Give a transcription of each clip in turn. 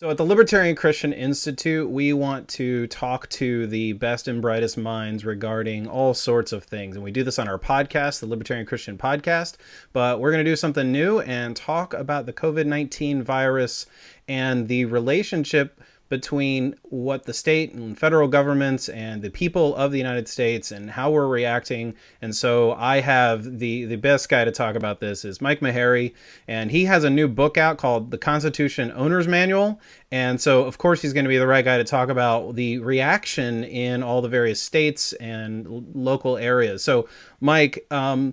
So at the Libertarian Christian Institute, we want to talk to the best and brightest minds regarding all sorts of things. And we do this on our podcast, the Libertarian Christian Podcast. But we're going to do something new and talk about the COVID-19 virus and the relationship between what the state and federal governments and the people of the United States and how we're reacting. And so I have the best guy to talk about this is Mike Maharrey, and he has a new book out called The Constitution Owner's Manual. And so, of course, he's going to be the right guy to talk about the reaction in all the various states and local areas. So, Mike, I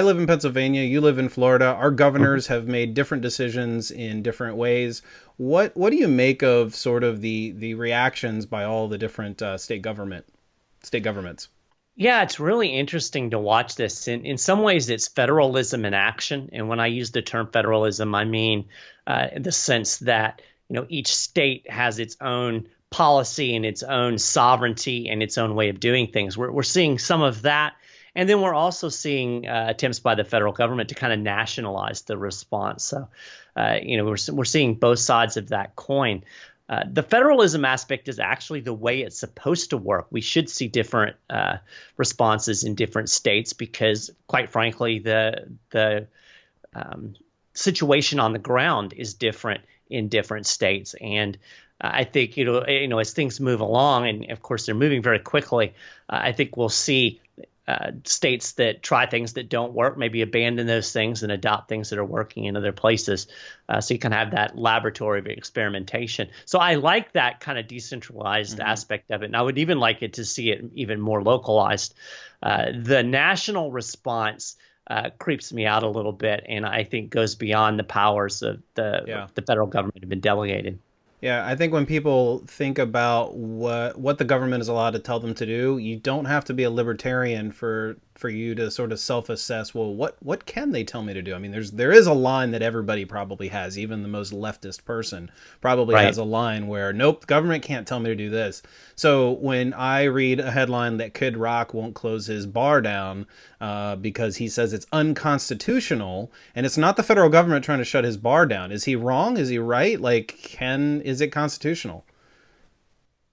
live in Pennsylvania. You live in Florida. Our governors have made different decisions in different ways. What do you make of sort of the reactions by all the different state governments? Yeah, it's really interesting to watch this. In some ways, it's federalism in action. And when I use the term federalism, I mean in the sense that each state has its own policy and its own sovereignty and its own way of doing things. We're seeing some of that. And then we're also seeing attempts by the federal government to kind of nationalize the response. So, we're seeing both sides of that coin. The federalism aspect is actually the way it's supposed to work. We should see different responses in different states because, quite frankly, the situation on the ground is different in different states. And I think as things move along, and of course they're moving very quickly, I think we'll see states that try things that don't work, maybe abandon those things and adopt things that are working in other places. So you can have that laboratory of experimentation. So I like that kind of decentralized aspect of it. And I would even like it to see it even more localized. The national response creeps me out a little bit, and I think goes beyond the powers of the federal government have been delegated. Yeah, I think when people think about what the government is allowed to tell them to do, you don't have to be a libertarian for you to sort of self-assess, well, what can they tell me to do? I mean, there is a line that everybody probably has, even the most leftist person probably has a line where, nope, the government can't tell me to do this. So when I read a headline that Kid Rock won't close his bar down because he says it's unconstitutional, and it's not the federal government trying to shut his bar down. Is he wrong? Is he right? Is it constitutional?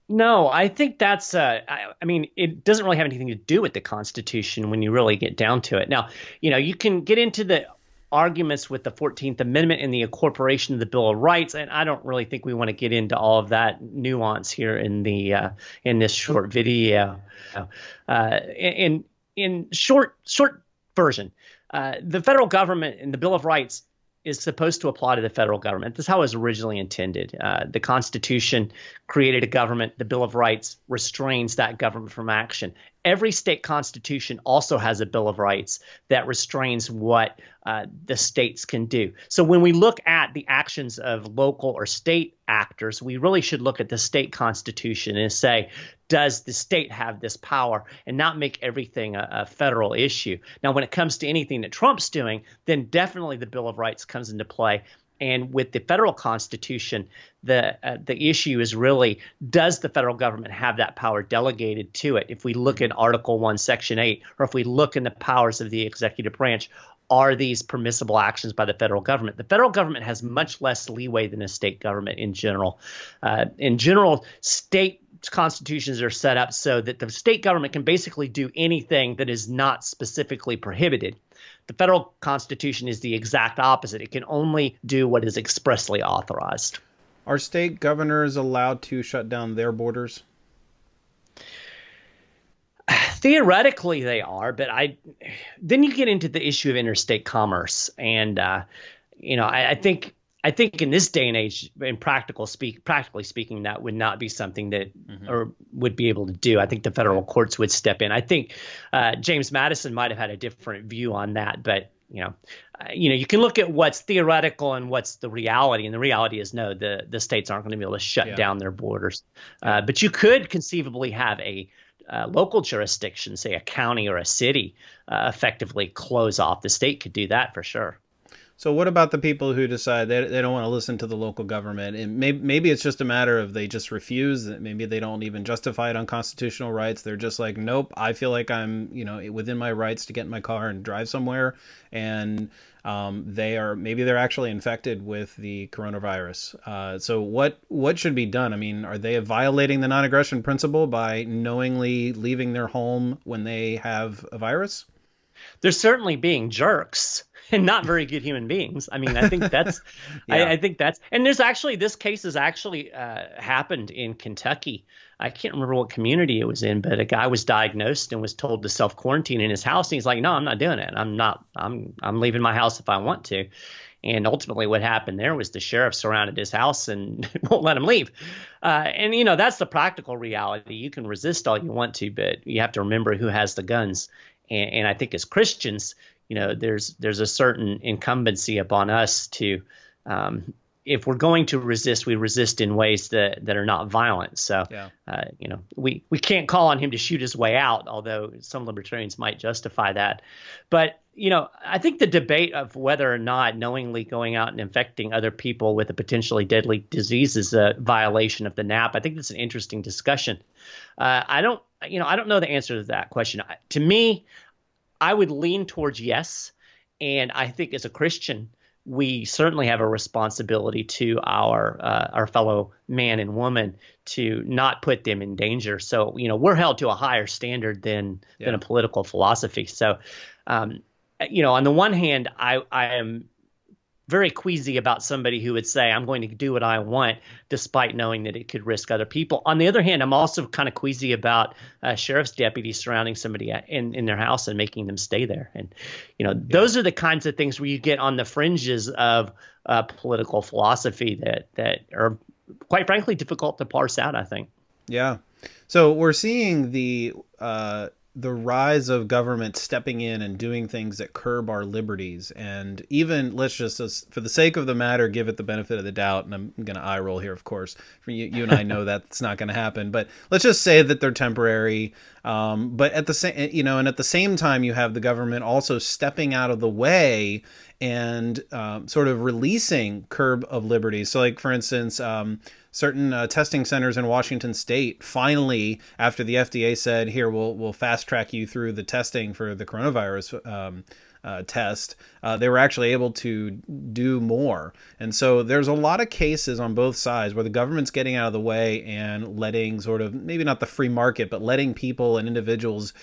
No, I think that's, I mean, it doesn't really have anything to do with the Constitution when you really get down to it. Now, you can get into the arguments with the 14th Amendment and the incorporation of the Bill of Rights, and I don't really think we want to get into all of that nuance here in this short video. In short version, the federal government and the Bill of Rights is supposed to apply to the federal government. This is how it was originally intended. The Constitution created a government. The Bill of Rights restrains that government from action. Every state constitution also has a Bill of Rights that restrains what the states can do. So when we look at the actions of local or state actors, we really should look at the state constitution and say, does the state have this power, and not make everything a federal issue? Now, when it comes to anything that Trump's doing, then definitely the Bill of Rights comes into play. And with the federal constitution, the issue is really, does the federal government have that power delegated to it? If we look at Article 1, Section 8, or if we look in the powers of the executive branch, are these permissible actions by the federal government? The federal government has much less leeway than a state government in general. State constitutions are set up so that the state government can basically do anything that is not specifically prohibited. The federal constitution is the exact opposite. It can only do what is expressly authorized. Are state governors allowed to shut down their borders? Theoretically, they are, but then you get into the issue of interstate commerce, and I think in this day and age, practically speaking, that would not be something that or would be able to do. I think the federal courts would step in. I think James Madison might have had a different view on that, but you can look at what's theoretical and what's the reality, and the reality is no, the states aren't going to be able to shut down their borders. But you could conceivably have a local jurisdiction, say a county or a city, effectively close off. The state could do that for sure. So what about the people who decide they don't want to listen to the local government? And maybe it's just a matter of they just refuse. Maybe they don't even justify it on constitutional rights. They're just like, nope, I feel like I'm, within my rights to get in my car and drive somewhere. And maybe they're actually infected with the coronavirus. So what should be done? I mean, are they violating the non-aggression principle by knowingly leaving their home when they have a virus? They're certainly being jerks and not very good human beings. I mean, I think that's, Yeah. I think that's, and this case has actually happened in Kentucky. I can't remember what community it was in, but a guy was diagnosed and was told to self quarantine in his house. And he's like, no, I'm not doing it. I'm leaving my house if I want to. And ultimately what happened there was the sheriff surrounded his house and won't let him leave. And that's the practical reality. You can resist all you want to, but you have to remember who has the guns. And I think as Christians, there's a certain incumbency upon us to, if we're going to resist, we resist in ways that are not violent. So, Yeah. We can't call on him to shoot his way out, although some libertarians might justify that. But, I think the debate of whether or not knowingly going out and infecting other people with a potentially deadly disease is a violation of the NAP, I think that's an interesting discussion. I don't know the answer to that question. To me, I would lean towards yes. And I think as a Christian, we certainly have a responsibility to our fellow man and woman to not put them in danger. So, we're held to a higher standard than a political philosophy. So, on the one hand, I am very queasy about somebody who would say, I'm going to do what I want, despite knowing that it could risk other people. On the other hand, I'm also kind of queasy about sheriff's deputies surrounding somebody in their house and making them stay there. And, those are the kinds of things where you get on the fringes of political philosophy that are, quite frankly, difficult to parse out, I think. Yeah. So we're seeing the rise of government stepping in and doing things that curb our liberties. And even, let's just, for the sake of the matter, give it the benefit of the doubt. And I'm going to eye roll here, of course. For you and I know that's not going to happen. But let's just say that they're temporary. But at the same, and at the same time, you have the government also stepping out of the way and sort of releasing curb of liberties. So, like, for instance, certain testing centers in Washington State finally, after the FDA said, "Here, we'll fast track you through the testing for the coronavirus test," they were actually able to do more. And so there's a lot of cases on both sides where the government's getting out of the way and letting sort of, maybe not the free market, but letting people and individuals,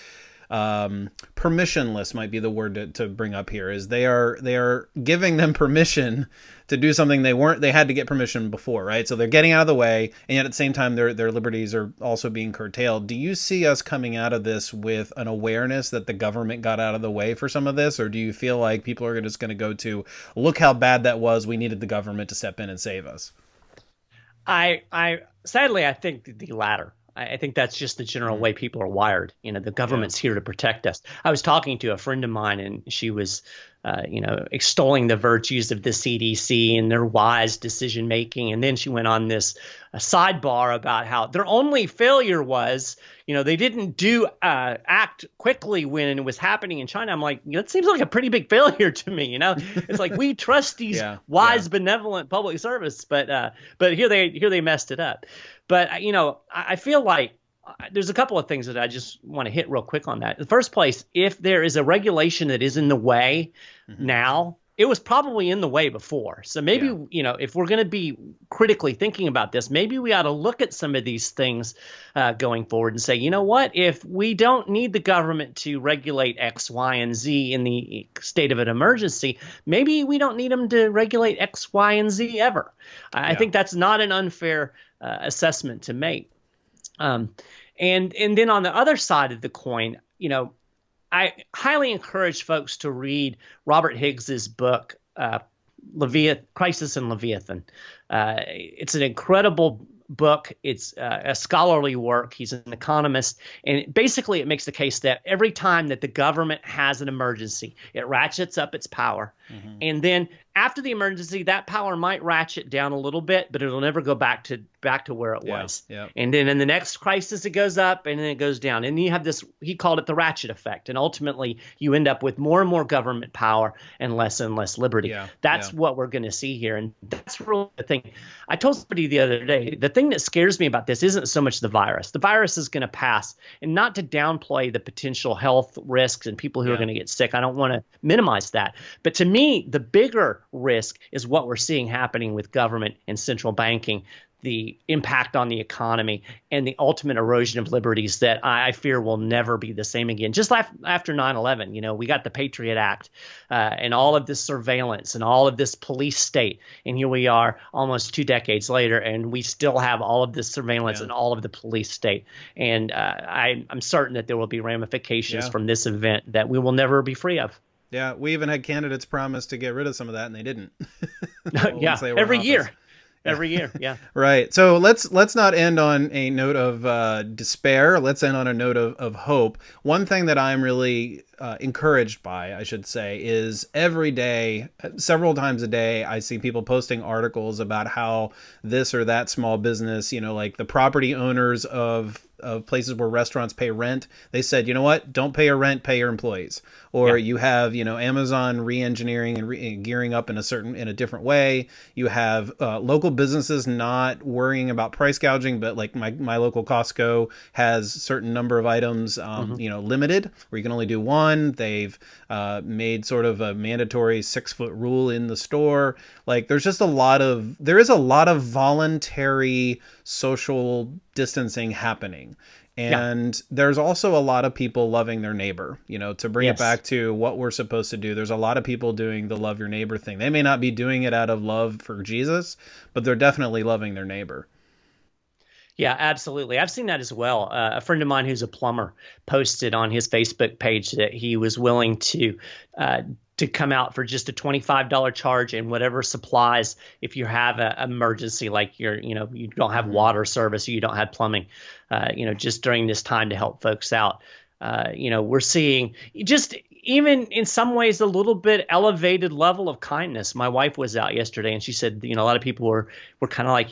permissionless might be the word to bring up here, is they are giving them permission to do something they had to get permission before, right? So they're getting out of the way, and yet at the same time their liberties are also being curtailed. Do you see us coming out of this with an awareness that the government got out of the way for some of this, or do you feel like people are just going to go to, look how bad that was, we needed the government to step in and save us? Sadly, I think the latter. I think that's just the general way people are wired. The government's here to protect us. I was talking to a friend of mine, and she was, extolling the virtues of the CDC and their wise decision making. And then she went on this sidebar about how their only failure was, they didn't act quickly when it was happening in China. I'm like, that seems like a pretty big failure to me. It's like, we trust these wise, benevolent public service, but here they messed it up. But, I feel like there's a couple of things that I just want to hit real quick on that. In the first place, if there is a regulation that is in the way now, it was probably in the way before. So maybe, if we're going to be critically thinking about this, maybe we ought to look at some of these things going forward and say, you know what, if we don't need the government to regulate X, Y, and Z in the state of an emergency, maybe we don't need them to regulate X, Y, and Z ever. I think that's not an unfair assessment to make. And then on the other side of the coin, I highly encourage folks to read Robert Higgs's book, Crisis in Leviathan. It's an incredible book. It's a scholarly work. He's an economist. And basically it makes the case that every time that the government has an emergency, it ratchets up its power. And then after the emergency, that power might ratchet down a little bit, but it'll never go back to where it was. Yeah. And then in the next crisis, it goes up and then it goes down. And you have this, he called it the ratchet effect. And ultimately, you end up with more and more government power and less liberty. Yeah. That's what we're going to see here. And that's really the thing. I told somebody the other day, the thing that scares me about this isn't so much the virus. The virus is going to pass. And not to downplay the potential health risks and people who are going to get sick. I don't want to minimize that. But to me, the bigger risk is what we're seeing happening with government and central banking, the impact on the economy, and the ultimate erosion of liberties that I fear will never be the same again. Just like after 9/11, we got the Patriot Act and all of this surveillance and all of this police state. And here we are almost 2 decades later, and we still have all of this surveillance and all of the police state. And I'm certain that there will be ramifications from this event that we will never be free of. Yeah, we even had candidates promise to get rid of some of that, and they didn't. Every year. Every year, yeah. Right. So let's not end on a note of despair. Let's end on a note of hope. One thing that I'm really encouraged by, I should say, is every day, several times a day, I see people posting articles about how this or that small business, like the property owners of places where restaurants pay rent, they said, you know what, don't pay your rent, pay your employees. Or you have, Amazon re-engineering and gearing up in a different way. You have local businesses not worrying about price gouging, but like my local Costco has certain number of items, limited, where you can only do one. They've made sort of a mandatory 6-foot rule in the store. Like there is a lot of voluntary social distancing happening. And there's also a lot of people loving their neighbor, to bring it back to what we're supposed to do. There's a lot of people doing the love your neighbor thing. They may not be doing it out of love for Jesus, but they're definitely loving their neighbor. Yeah, absolutely. I've seen that as well. A friend of mine who's a plumber posted on his Facebook page that he was willing to come out for just a $25 charge and whatever supplies if you have an emergency, like you don't have water service or you don't have plumbing, just during this time to help folks out. We're seeing just even in some ways a little bit elevated level of kindness. My wife was out yesterday and she said, a lot of people were kind of like,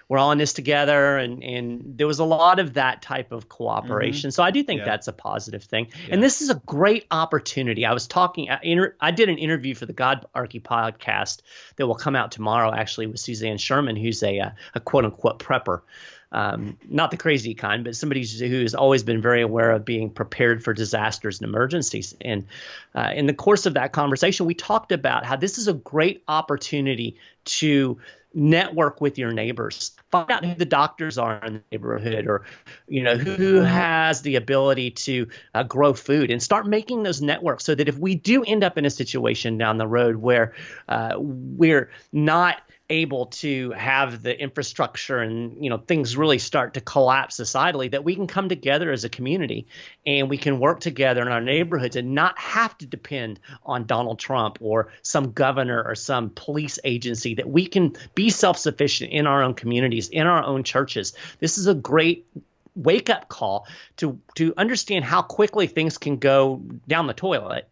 we're all in this together. And there was a lot of that type of cooperation. So I do think that's a positive thing. Yeah. And this is a great opportunity. I did an interview for the Godarchy podcast that will come out tomorrow, actually, with Suzanne Sherman, who's a quote unquote prepper. Not the crazy kind, but somebody who has always been very aware of being prepared for disasters and emergencies. And in the course of that conversation, we talked about how this is a great opportunity to network with your neighbors, find out who the doctors are in the neighborhood, or who has the ability to grow food, and start making those networks so that if we do end up in a situation down the road where we're not able to have the infrastructure and things really start to collapse societally, that we can come together as a community and we can work together in our neighborhoods and not have to depend on Donald Trump or some governor or some police agency, that we can be self-sufficient in our own communities, in our own churches. This is a great wake-up call to understand how quickly things can go down the toilet,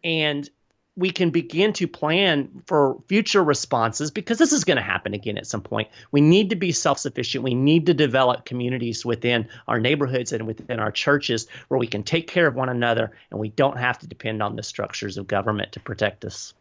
and we can begin to plan for future responses, because this is going to happen again at some point. We need to be self-sufficient. We need to develop communities within our neighborhoods and within our churches where we can take care of one another and we don't have to depend on the structures of government to protect us.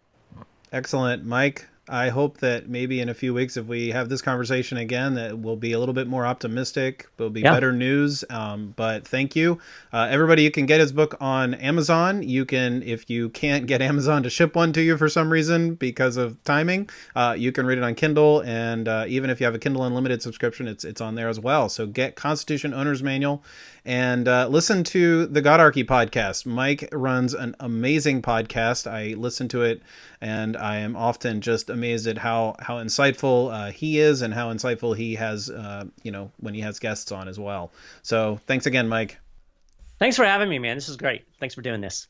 Excellent, Mike. I hope that maybe in a few weeks, if we have this conversation again, that we'll be a little bit more optimistic. There'll be better news. But thank you. Everybody, you can get his book on Amazon. You can, if you can't get Amazon to ship one to you for some reason because of timing, you can read it on Kindle. And even if you have a Kindle Unlimited subscription, it's on there as well. So get Constitution Owner's Manual and listen to the Godarchy podcast. Mike runs an amazing podcast. I listen to it, and I am often just amazed at how insightful he is, and how insightful he has, when he has guests on as well. So thanks again, Mike. Thanks for having me, man. This is great. Thanks for doing this.